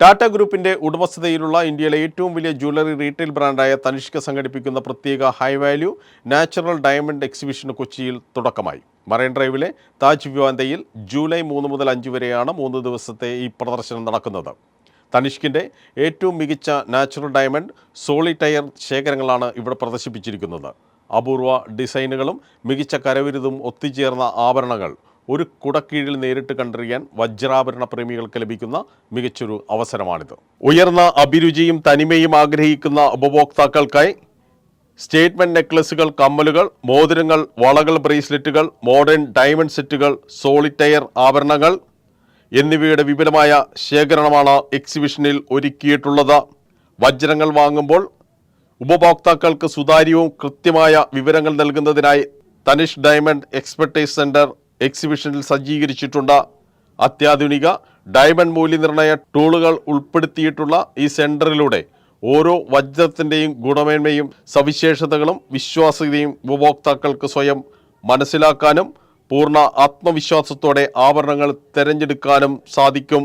ടാറ്റ ഗ്രൂപ്പിന്റെ ഉടമസ്ഥതയിലുള്ള ഇന്ത്യയിലെ ഏറ്റവും വലിയ ജ്വല്ലറി റീറ്റെയിൽ ബ്രാൻഡായ തനിഷ്ക സംഘടിപ്പിക്കുന്ന പ്രത്യേക ഹൈ വാല്യൂ നാച്ചുറൽ ഡയമണ്ട് എക്സിബിഷന് കൊച്ചിയിൽ തുടക്കമായി. മറൈൻ ഡ്രൈവിലെ താജ് വിവാന്തയിൽ ജൂലൈ 3 മുതൽ 5 വരെയാണ് 3 ദിവസത്തെ ഈ പ്രദർശനം നടക്കുന്നത്. തനിഷ്കിന്റെ ഏറ്റവും മികച്ച നാച്ചുറൽ ഡയമണ്ട് സോളിറ്റയർ ശേഖരങ്ങളാണ് ഇവിടെ പ്രദർശിപ്പിച്ചിരിക്കുന്നത്. അപൂർവ ഡിസൈനുകളും മികച്ച കരവിരുതും ഒത്തുചേർന്ന ആഭരണങ്ങൾ ഒരു കുടക്കീഴിൽ നേരിട്ട് കണ്ടറിയാൻ വജ്രാഭരണ പ്രേമികൾക്ക് ലഭിക്കുന്ന മികച്ചൊരു അവസരമാണിത്. ഉയർന്ന അഭിരുചിയും തനിമയും ആഗ്രഹിക്കുന്ന ഉപഭോക്താക്കൾക്കായി സ്റ്റേറ്റ്മെന്റ് നെക്ലസുകൾ, കമ്മലുകൾ, മോതിരങ്ങൾ, വളകൾ, ബ്രേസ്ലെറ്റുകൾ, മോഡേൺ ഡയമണ്ട് സെറ്റുകൾ, സോളിറ്റയർ ആഭരണങ്ങൾ എന്നിവയുടെ വിപുലമായ ശേഖരണമാണ് എക്സിബിഷനിൽ ഒരുക്കിയിട്ടുള്ളത്. വജ്രങ്ങൾ വാങ്ങുമ്പോൾ ഉപഭോക്താക്കൾക്ക് സുതാര്യവും കൃത്യമായ വിവരങ്ങൾ നൽകുന്നതിനായി തനിഷ് ഡയമണ്ട് എക്സ്പെർട്ടൈസ് സെന്റർ എക്സിബിഷനിൽ സജ്ജീകരിച്ചിട്ടുണ്ട്. അത്യാധുനിക ഡയമണ്ട് മൂല്യനിർണ്ണയ ടൂളുകൾ ഉൾപ്പെടുത്തിയിട്ടുള്ള ഈ സെന്ററിലൂടെ ഓരോ വജ്രത്തിൻ്റെയും ഗുണമേന്മയും സവിശേഷതകളും വിശ്വാസ്യതയും ഉപഭോക്താക്കൾക്ക് സ്വയം മനസ്സിലാക്കാനും പൂർണ്ണ ആത്മവിശ്വാസത്തോടെ ആഭരണങ്ങൾ തിരഞ്ഞെടുക്കാനും സാധിക്കും.